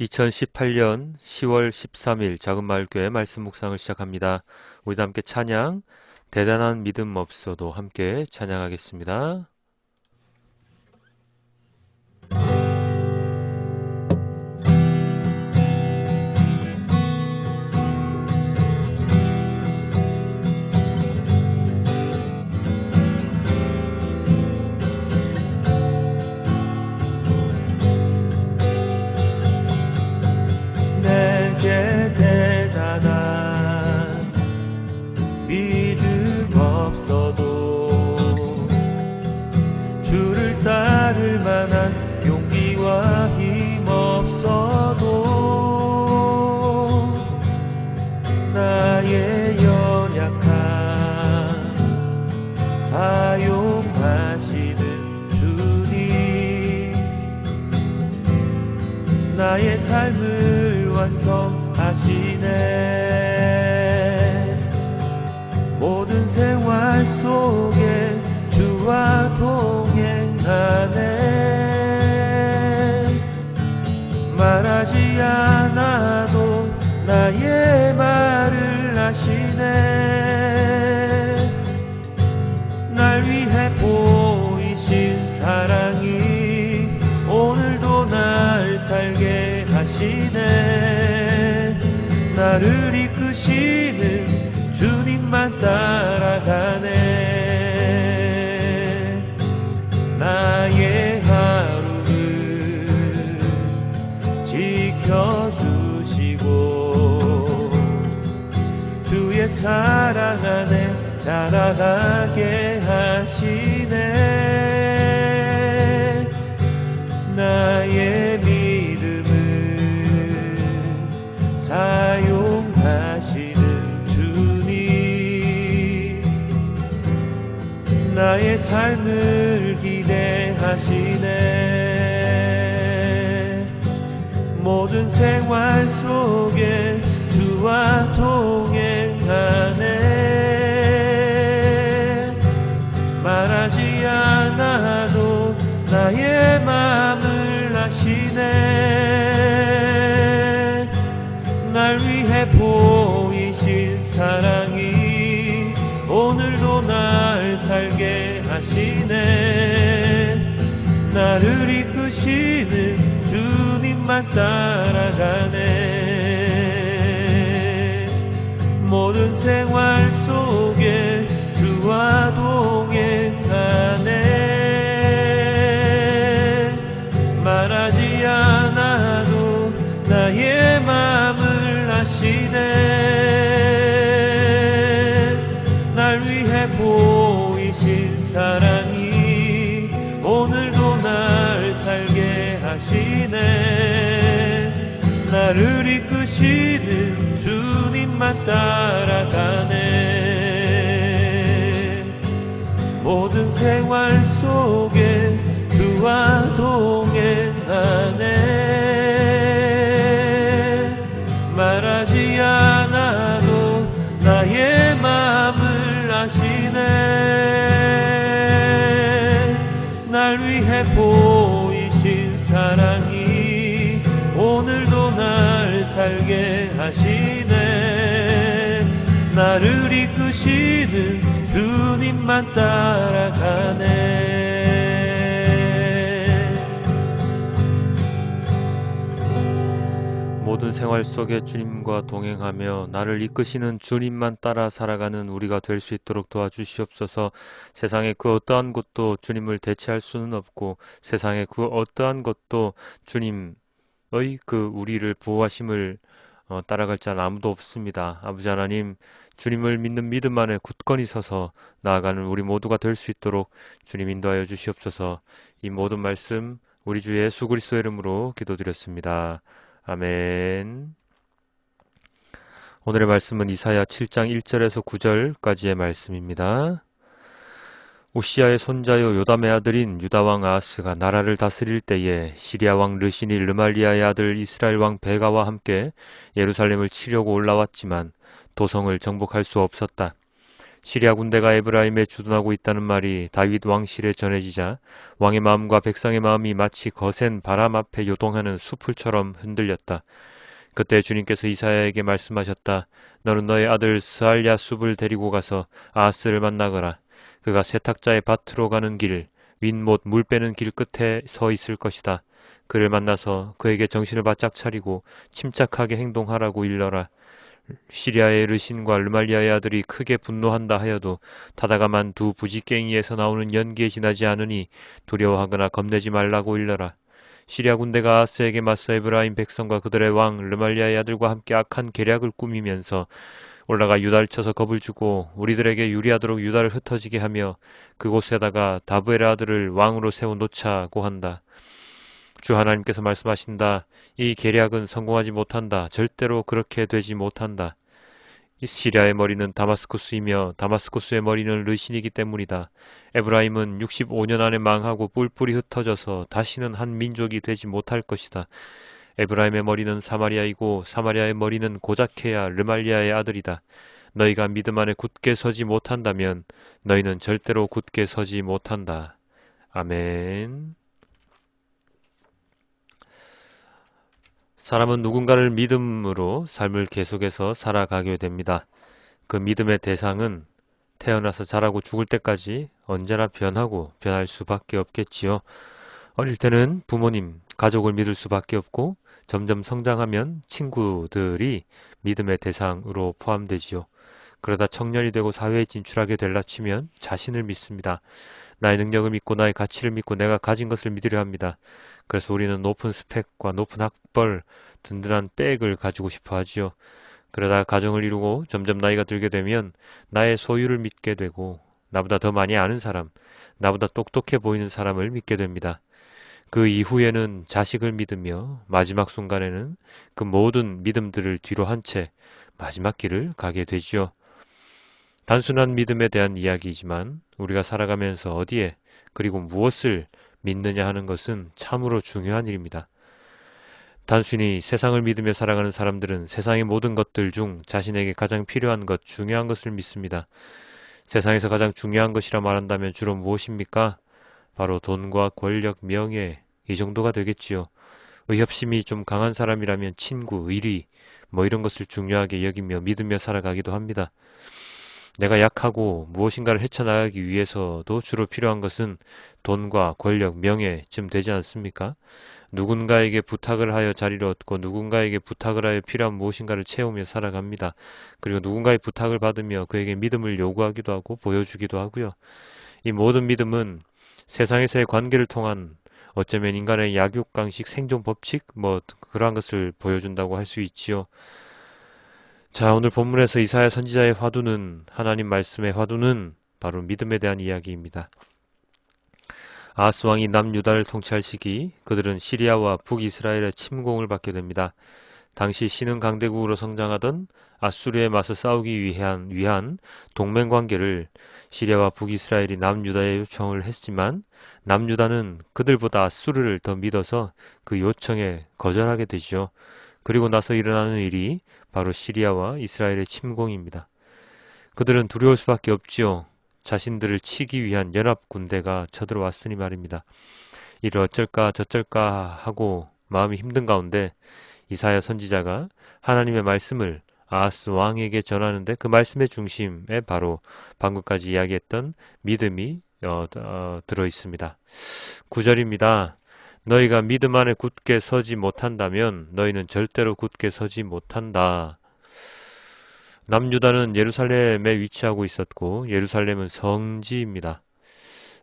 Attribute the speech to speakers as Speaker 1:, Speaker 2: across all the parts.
Speaker 1: 2018년 10월 13일 작은마을교회 말씀 묵상을 시작합니다. 우리도 함께 찬양, 대단한 믿음 없어도 함께 찬양하겠습니다.
Speaker 2: 내게 대단한 믿음 없어도 주를 따를 만한 용기와 힘 없어도 나의 연약함 사용하시는 주님, 나의 삶을 완성하시네. 모든 생활 속에 주와 동행하네. 말하지 않아도 나의 말을 하시네. 날 위해 보이신 사랑이 오늘도 날 살게 하시네. 나를 이끄시는 주님만 따라가네. 나의 하루를 지켜주시고 주의 사랑 안에 자라가게 하시네. 나의 믿음은 사용하시는 주님, 나의 삶을 기대하시네. 모든 생활 속에 주와 동행하네. 말하지 않아도 나의 마음을 아시네. 날 위해 보이신 사랑이 오늘도 날 살게 하시네. 나를 이끄시는 주님만 따라가네. 모든 생활 속에 주와 동행하네. 말하지 않아도 나의 마음을 아시네. 날 위해 보이신 사랑이 오늘도 날 살게 하시네. 나를 이끄시는 주님만 따라가네. 모든 생활 속에 주와 동행하네. 말하지 않아도 나의 마음을 아시네. 날 위해 보이신 사랑이 오늘도 날 살게 하시네. 나를 이끄시는 주님만 따라가네.
Speaker 1: 모든 생활 속에 주님과 동행하며 나를 이끄시는 주님만 따라 살아가는 우리가 될 수 있도록 도와주시옵소서. 세상의 그 어떠한 것도 주님을 대체할 수는 없고 세상의 그 어떠한 것도 주님의 그 우리를 보호하심을 따라갈 자는 아무도 없습니다. 아버지 하나님, 주님을 믿는 믿음 안에 굳건히 서서 나아가는 우리 모두가 될 수 있도록 주님 인도하여 주시옵소서. 이 모든 말씀 우리 주 예수 그리스도의 이름으로 기도드렸습니다. 아멘. 오늘의 말씀은 이사야 7장 1절에서 9절까지의 말씀입니다. 우시야의 손자요 요담의 아들인 유다왕 아하스가 나라를 다스릴 때에 시리아왕 르신이 르말리아의 아들 이스라엘 왕 베가와 함께 예루살렘을 치려고 올라왔지만 도성을 정복할 수 없었다. 시리아 군대가 에브라임에 주둔하고 있다는 말이 다윗 왕실에 전해지자 왕의 마음과 백성의 마음이 마치 거센 바람 앞에 요동하는 수풀처럼 흔들렸다. 그때 주님께서 이사야에게 말씀하셨다. 너는 너의 아들 스알랴 숲을 데리고 가서 아하스를 만나거라. 그가 세탁자의 밭으로 가는 길, 윗못 물 빼는 길 끝에 서 있을 것이다. 그를 만나서 그에게 정신을 바짝 차리고 침착하게 행동하라고 일러라. 시리아의 르신과 르말리아의 아들이 크게 분노한다 하여도 타다가만 두 부지깽이에서 나오는 연기에 지나지 않으니 두려워하거나 겁내지 말라고 일러라. 시리아 군대가 아하스에게 맞서 에브라임 백성과 그들의 왕 르말리아의 아들과 함께 악한 계략을 꾸미면서 올라가 유다를 쳐서 겁을 주고 우리들에게 유리하도록 유다를 흩어지게 하며 그곳에다가 다브엘의 아들을 왕으로 세워 놓자고 한다. 주 하나님께서 말씀하신다. 이 계략은 성공하지 못한다. 절대로 그렇게 되지 못한다. 이 시리아의 머리는 다마스쿠스이며 다마스쿠스의 머리는 르신이기 때문이다. 에브라임은 65년 안에 망하고 뿔뿔이 흩어져서 다시는 한 민족이 되지 못할 것이다. 에브라임의 머리는 사마리아이고 사마리아의 머리는 고자케야 르말리아의 아들이다. 너희가 믿음 안에 굳게 서지 못한다면 너희는 절대로 굳게 서지 못한다. 아멘. 사람은 누군가를 믿음으로 삶을 계속해서 살아가게 됩니다. 그 믿음의 대상은 태어나서 자라고 죽을 때까지 언제나 변하고 변할 수밖에 없겠지요. 어릴 때는 부모님, 가족을 믿을 수밖에 없고 점점 성장하면 친구들이 믿음의 대상으로 포함되지요. 그러다 청년이 되고 사회에 진출하게 될라 치면 자신을 믿습니다. 나의 능력을 믿고 나의 가치를 믿고 내가 가진 것을 믿으려 합니다. 그래서 우리는 높은 스펙과 높은 학벌, 든든한 백을 가지고 싶어 하지요. 그러다 가정을 이루고 점점 나이가 들게 되면 나의 소유를 믿게 되고 나보다 더 많이 아는 사람, 나보다 똑똑해 보이는 사람을 믿게 됩니다. 그 이후에는 자식을 믿으며 마지막 순간에는 그 모든 믿음들을 뒤로 한 채 마지막 길을 가게 되지요. 단순한 믿음에 대한 이야기이지만 우리가 살아가면서 어디에 그리고 무엇을 믿느냐 하는 것은 참으로 중요한 일입니다. 단순히 세상을 믿으며 살아가는 사람들은 세상의 모든 것들 중 자신에게 가장 필요한 것, 중요한 것을 믿습니다. 세상에서 가장 중요한 것이라 말한다면 주로 무엇입니까? 바로 돈과 권력, 명예, 이 정도가 되겠지요. 의협심이 좀 강한 사람이라면 친구, 의리, 이런 것을 중요하게 여기며 믿으며 살아가기도 합니다. 내가 약하고 무엇인가를 헤쳐나가기 위해서도 주로 필요한 것은 돈과 권력, 명예쯤 되지 않습니까? 누군가에게 부탁을 하여 자리를 얻고 누군가에게 부탁을 하여 필요한 무엇인가를 채우며 살아갑니다. 그리고 누군가의 부탁을 받으며 그에게 믿음을 요구하기도 하고 보여주기도 하고요. 이 모든 믿음은 세상에서의 관계를 통한 어쩌면 인간의 약육강식 생존 법칙 그러한 것을 보여준다고 할 수 있지요. 자, 오늘 본문에서 이사야 선지자의 화두는 하나님 말씀의 화두는 바로 믿음에 대한 이야기입니다. 아하스 왕이 남유다를 통치할 시기 그들은 시리아와 북이스라엘의 침공을 받게 됩니다. 당시 신흥 강대국으로 성장하던 아수르에 맞서 싸우기 위한 동맹관계를 시리아와 북이스라엘이 남유다에 요청을 했지만 남유다는 그들보다 아수르를 더 믿어서 그 요청에 거절하게 되죠. 그리고 나서 일어나는 일이 바로 시리아와 이스라엘의 침공입니다. 그들은 두려울 수밖에 없지요. 자신들을 치기 위한 연합 군대가 쳐들어왔으니 말입니다. 이를 어쩔까 저쩔까 하고 마음이 힘든 가운데 이사야 선지자가 하나님의 말씀을 아하스 왕에게 전하는데 그 말씀의 중심에 바로 방금까지 이야기했던 믿음이 들어 있습니다. 9절입니다. 너희가 믿음 안에 굳게 서지 못한다면 너희는 절대로 굳게 서지 못한다. 남유다는 예루살렘에 위치하고 있었고 예루살렘은 성지입니다.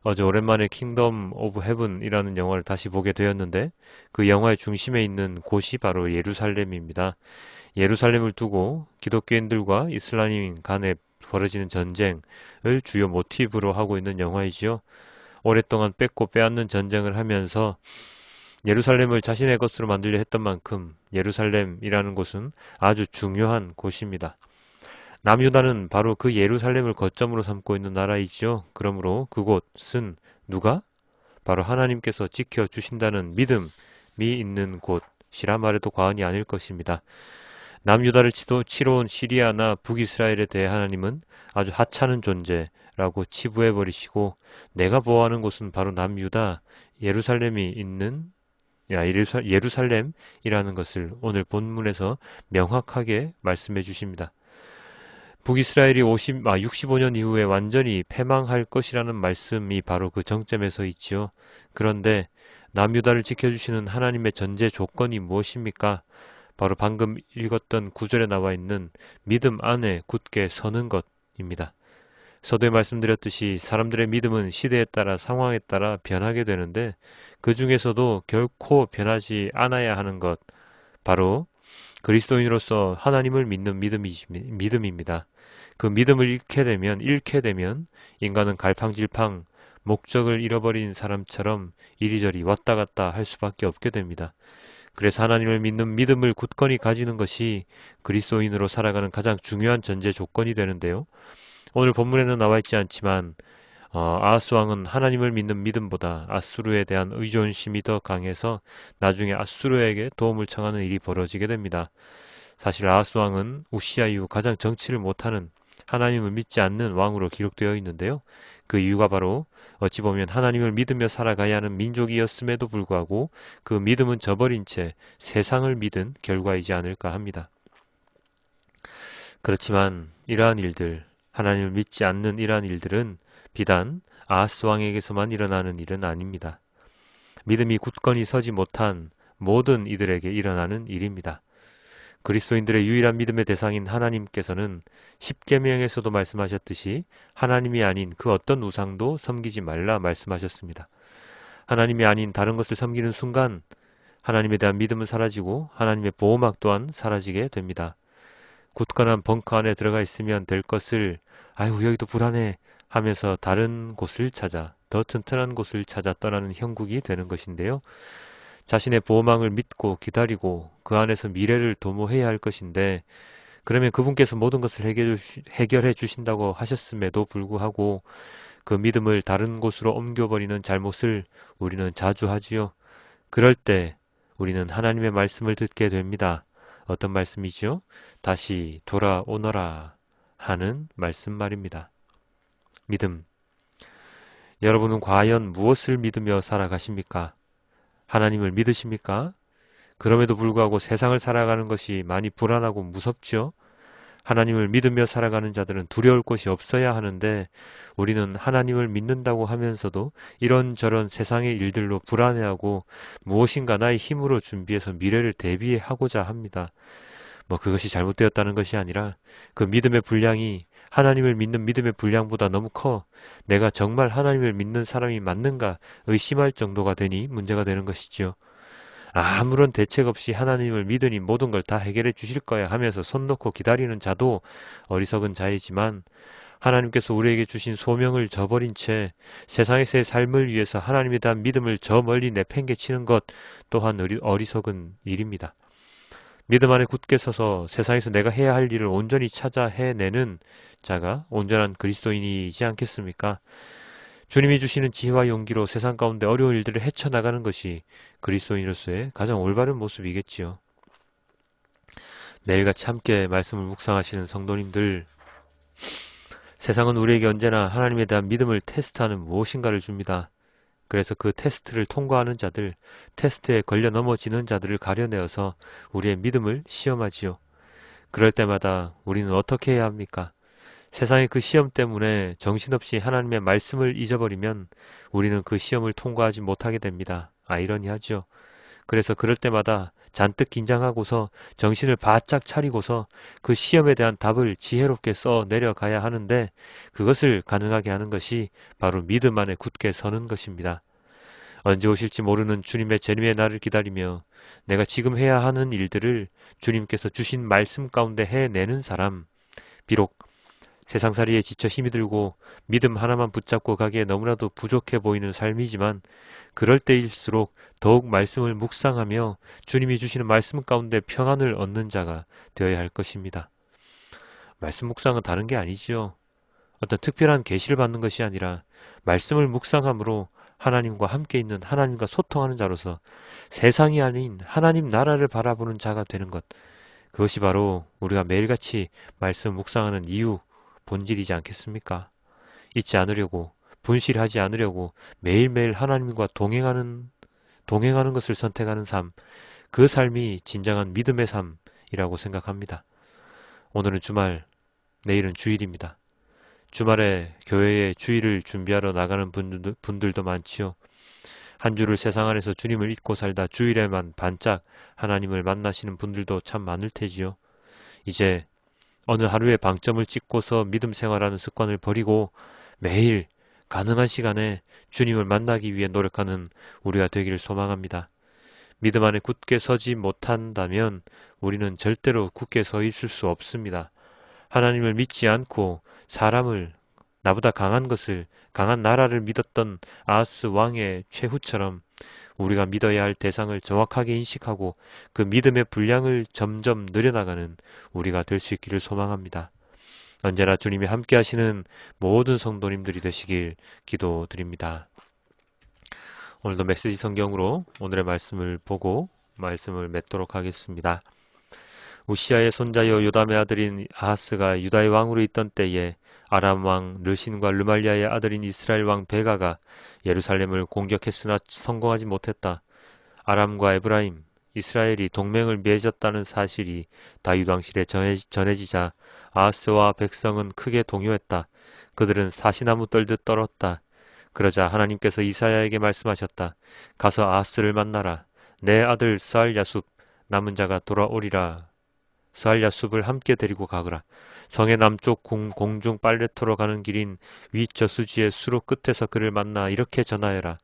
Speaker 1: 어제 오랜만에 킹덤 오브 헤븐이라는 영화를 다시 보게 되었는데 그 영화의 중심에 있는 곳이 바로 예루살렘입니다. 예루살렘을 두고 기독교인들과 이슬람인 간에 벌어지는 전쟁을 주요 모티브로 하고 있는 영화이지요. 오랫동안 뺏고 빼앗는 전쟁을 하면서 예루살렘을 자신의 것으로 만들려 했던 만큼 예루살렘이라는 곳은 아주 중요한 곳입니다. 남유다는 바로 그 예루살렘을 거점으로 삼고 있는 나라이지요. 그러므로 그곳은 누가? 바로 하나님께서 지켜주신다는 믿음이 있는 곳이라 말해도 과언이 아닐 것입니다. 남유다를 치러 온 시리아나 북이스라엘에 대해 하나님은 아주 하찮은 존재라고 치부해버리시고 내가 보호하는 곳은 바로 남유다 예루살렘이 있는 예루살렘이라는 것을 오늘 본문에서 명확하게 말씀해 주십니다. 북이스라엘이 65년 이후에 완전히 패망할 것이라는 말씀이 바로 그 정점에 서 있지요. 그런데 남유다를 지켜주시는 하나님의 전제 조건이 무엇입니까? 바로 방금 읽었던 구절에 나와 있는 믿음 안에 굳게 서는 것입니다. 서두에 말씀드렸듯이 사람들의 믿음은 시대에 따라 상황에 따라 변하게 되는데 그 중에서도 결코 변하지 않아야 하는 것, 바로 그리스도인으로서 하나님을 믿는 믿음입니다. 그 믿음을 잃게 되면 인간은 갈팡질팡 목적을 잃어버린 사람처럼 이리저리 왔다 갔다 할 수밖에 없게 됩니다. 그래서 하나님을 믿는 믿음을 굳건히 가지는 것이 그리스도인으로 살아가는 가장 중요한 전제 조건이 되는데요. 오늘 본문에는 나와 있지 않지만 아하스 왕은 하나님을 믿는 믿음보다 아수르에 대한 의존심이 더 강해서 나중에 아수르에게 도움을 청하는 일이 벌어지게 됩니다. 사실 아하스 왕은 우시야 이후 가장 정치를 못하는, 하나님을 믿지 않는 왕으로 기록되어 있는데요. 그 이유가 바로 어찌 보면 하나님을 믿으며 살아가야 하는 민족이었음에도 불구하고 그 믿음은 저버린 채 세상을 믿은 결과이지 않을까 합니다. 그렇지만 이러한 일들, 하나님을 믿지 않는 이러한 일들은 비단 아하스 왕에게서만 일어나는 일은 아닙니다. 믿음이 굳건히 서지 못한 모든 이들에게 일어나는 일입니다. 그리스도인들의 유일한 믿음의 대상인 하나님께서는 십계명에서도 말씀하셨듯이 하나님이 아닌 그 어떤 우상도 섬기지 말라 말씀하셨습니다. 하나님이 아닌 다른 것을 섬기는 순간 하나님에 대한 믿음은 사라지고 하나님의 보호막 또한 사라지게 됩니다. 굳건한 벙커 안에 들어가 있으면 될 것을 아유 여기도 불안해 하면서 다른 곳을 찾아, 더 튼튼한 곳을 찾아 떠나는 형국이 되는 것인데요. 자신의 보호망을 믿고 기다리고 그 안에서 미래를 도모해야 할 것인데, 그러면 그분께서 모든 것을 해결해 주신다고 하셨음에도 불구하고 그 믿음을 다른 곳으로 옮겨버리는 잘못을 우리는 자주 하지요. 그럴 때 우리는 하나님의 말씀을 듣게 됩니다. 어떤 말씀이지요? 다시 돌아오너라 하는 말씀 말입니다. 믿음. 여러분은 과연 무엇을 믿으며 살아가십니까? 하나님을 믿으십니까? 그럼에도 불구하고 세상을 살아가는 것이 많이 불안하고 무섭죠? 하나님을 믿으며 살아가는 자들은 두려울 것이 없어야 하는데 우리는 하나님을 믿는다고 하면서도 이런저런 세상의 일들로 불안해하고 무엇인가 나의 힘으로 준비해서 미래를 대비하고자 합니다. 그것이 잘못되었다는 것이 아니라 그 믿음의 분량이 하나님을 믿는 믿음의 분량보다 너무 커 내가 정말 하나님을 믿는 사람이 맞는가 의심할 정도가 되니 문제가 되는 것이지요. 아무런 대책 없이 하나님을 믿으니 모든 걸 다 해결해 주실 거야 하면서 손 놓고 기다리는 자도 어리석은 자이지만, 하나님께서 우리에게 주신 소명을 저버린 채 세상에서의 삶을 위해서 하나님에 대한 믿음을 저 멀리 내팽개치는 것 또한 어리석은 일입니다. 믿음 안에 굳게 서서 세상에서 내가 해야 할 일을 온전히 찾아 해내는 자가 온전한 그리스도인이지 않겠습니까? 주님이 주시는 지혜와 용기로 세상 가운데 어려운 일들을 헤쳐나가는 것이 그리스도인으로서의 가장 올바른 모습이겠지요. 매일같이 함께 말씀을 묵상하시는 성도님들, 세상은 우리에게 언제나 하나님에 대한 믿음을 테스트하는 무엇인가를 줍니다. 그래서 그 테스트를 통과하는 자들, 테스트에 걸려 넘어지는 자들을 가려내어서 우리의 믿음을 시험하지요. 그럴 때마다 우리는 어떻게 해야 합니까? 세상의 그 시험 때문에 정신없이 하나님의 말씀을 잊어버리면 우리는 그 시험을 통과하지 못하게 됩니다. 아이러니하죠. 그래서 그럴 때마다 잔뜩 긴장하고서 정신을 바짝 차리고서 그 시험에 대한 답을 지혜롭게 써 내려가야 하는데, 그것을 가능하게 하는 것이 바로 믿음 안에 굳게 서는 것입니다. 언제 오실지 모르는 주님의 재림의 날을 기다리며 내가 지금 해야 하는 일들을 주님께서 주신 말씀 가운데 해내는 사람, 비록 세상살이에 지쳐 힘이 들고 믿음 하나만 붙잡고 가기에 너무나도 부족해 보이는 삶이지만, 그럴 때일수록 더욱 말씀을 묵상하며 주님이 주시는 말씀 가운데 평안을 얻는 자가 되어야 할 것입니다. 말씀 묵상은 다른 게 아니지요. 어떤 특별한 계시를 받는 것이 아니라 말씀을 묵상함으로 하나님과 함께 있는, 하나님과 소통하는 자로서 세상이 아닌 하나님 나라를 바라보는 자가 되는 것, 그것이 바로 우리가 매일같이 말씀 묵상하는 이유, 본질이지 않겠습니까? 잊지 않으려고, 분실하지 않으려고 매일매일 하나님과 동행하는 것을 선택하는 삶, 그 삶이 진정한 믿음의 삶이라고 생각합니다. 오늘은 주말, 내일은 주일입니다. 주말에 교회에 주일을 준비하러 나가는 분들도 많지요. 한 주를 세상 안에서 주님을 잊고 살다 주일에만 반짝 하나님을 만나시는 분들도 참 많을 테지요. 이제 어느 하루에 방점을 찍고서 믿음 생활하는 습관을 버리고 매일 가능한 시간에 주님을 만나기 위해 노력하는 우리가 되기를 소망합니다. 믿음 안에 굳게 서지 못한다면 우리는 절대로 굳게 서 있을 수 없습니다. 하나님을 믿지 않고 사람을, 나보다 강한 나라를 믿었던 아하스 왕의 최후처럼 우리가 믿어야 할 대상을 정확하게 인식하고 그 믿음의 분량을 점점 늘려나가는 우리가 될 수 있기를 소망합니다. 언제나 주님이 함께 하시는 모든 성도님들이 되시길 기도드립니다. 오늘도 메시지 성경으로 오늘의 말씀을 보고 말씀을 맺도록 하겠습니다. 우시아의 손자여 요담의 아들인 아하스가 유다의 왕으로 있던 때에 아람 왕 르신과 르말리아의 아들인 이스라엘 왕 베가가 예루살렘을 공격했으나 성공하지 못했다. 아람과 에브라임, 이스라엘이 동맹을 맺었다는 사실이 다윗 왕실에 전해지자 아하스와 백성은 크게 동요했다. 그들은 사시나무 떨듯 떨었다. 그러자 하나님께서 이사야에게 말씀하셨다. 가서 아하스를 만나라. 내 아들 스알야숲 남은 자가 돌아오리라. 스알야숲을 함께 데리고 가거라. 성의 남쪽 공중 빨래터로 가는 길인 위 저수지의 수로 끝에서 그를 만나 이렇게 전하여라.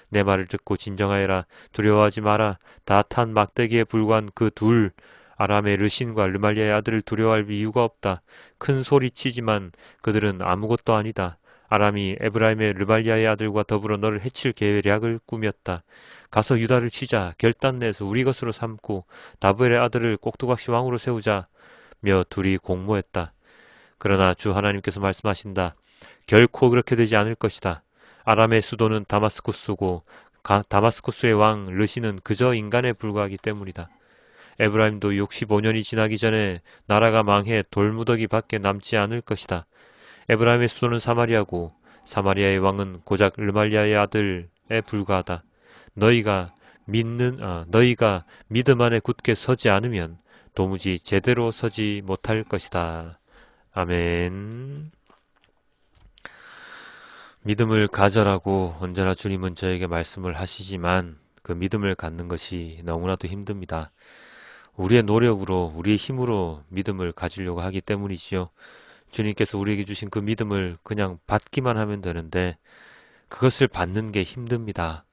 Speaker 1: 내 말을 듣고 진정하여라. 두려워하지 마라. 다 탄 막대기에 불과한 그 둘 아람의 르신과 르말리아의 아들을 두려워할 이유가 없다. 큰 소리 치지만 그들은 아무것도 아니다. 아람이 에브라임의 르말리아의 아들과 더불어 너를 해칠 계략을 꾸몄다. 가서 유다를 치자. 결단 내서 우리 것으로 삼고 다브엘의 아들을 꼭두각시 왕으로 세우자. 며 둘이 공모했다. 그러나 주 하나님께서 말씀하신다. 결코 그렇게 되지 않을 것이다. 아람의 수도는 다마스쿠스고 다마스쿠스의 왕 르신은 그저 인간에 불과하기 때문이다. 에브라임도 65년이 지나기 전에 나라가 망해 돌무더기 밖에 남지 않을 것이다. 에브라임의 수도는 사마리아고 사마리아의 왕은 고작 르말리아의 아들에 불과하다. 너희가 믿음 안에 굳게 서지 않으면 도무지 제대로 서지 못할 것이다. 아멘. 믿음을 가져라고 언제나 주님은 저에게 말씀을 하시지만 그 믿음을 갖는 것이 너무나도 힘듭니다. 우리의 노력으로, 우리의 힘으로 믿음을 가지려고 하기 때문이지요. 주님께서 우리에게 주신 그 믿음을 그냥 받기만 하면 되는데 그것을 받는 게 힘듭니다.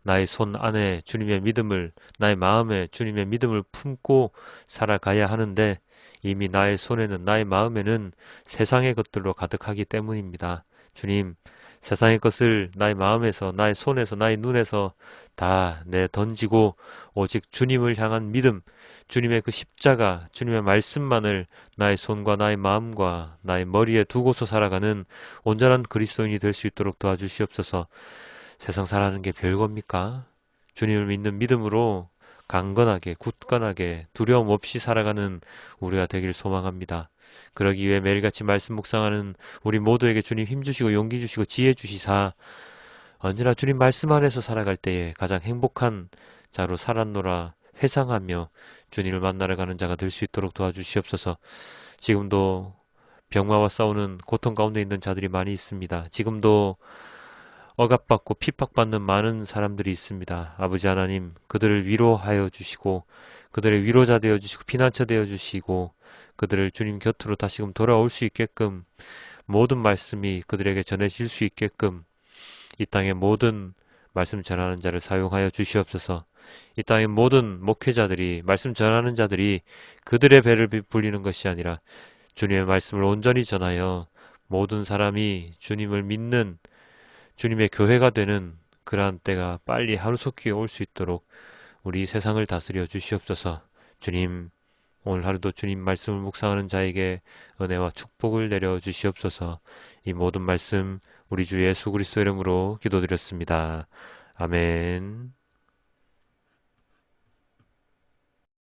Speaker 1: 나의 손 안에 주님의 믿음을, 나의 마음에 주님의 믿음을 품고 살아가야 하는데 이미 나의 손에는, 나의 마음에는 세상의 것들로 가득하기 때문입니다. 주님, 세상의 것을 나의 마음에서, 나의 손에서, 나의 눈에서 다 내던지고 오직 주님을 향한 믿음, 주님의 그 십자가, 주님의 말씀만을 나의 손과 나의 마음과 나의 머리에 두고서 살아가는 온전한 그리스도인이 될 수 있도록 도와주시옵소서. 세상 살아가는 게 별겁니까? 주님을 믿는 믿음으로 강건하게, 굳건하게, 두려움 없이 살아가는 우리가 되길 소망합니다. 그러기 위해 매일같이 말씀 묵상하는 우리 모두에게 주님 힘주시고 용기 주시고 지혜 주시사 언제나 주님 말씀 안에서 살아갈 때에 가장 행복한 자로 살았노라 회상하며 주님을 만나러 가는 자가 될 수 있도록 도와주시옵소서. 지금도 병마와 싸우는 고통 가운데 있는 자들이 많이 있습니다. 지금도 억압받고 핍박받는 많은 사람들이 있습니다. 아버지 하나님, 그들을 위로하여 주시고 그들의 위로자 되어 주시고 피난처 되어 주시고 그들을 주님 곁으로 다시금 돌아올 수 있게끔 모든 말씀이 그들에게 전해질 수 있게끔 이 땅의 모든 말씀 전하는 자를 사용하여 주시옵소서. 이 땅의 모든 목회자들이, 말씀 전하는 자들이 그들의 배를 불리는 것이 아니라 주님의 말씀을 온전히 전하여 모든 사람이 주님을 믿는 주님의 교회가 되는 그러한 때가 빨리 하루속히 올 수 있도록 우리 세상을 다스려 주시옵소서. 주님, 오늘 하루도 주님 말씀을 묵상하는 자에게 은혜와 축복을 내려 주시옵소서. 이 모든 말씀 우리 주 예수 그리스도 이름으로 기도드렸습니다. 아멘.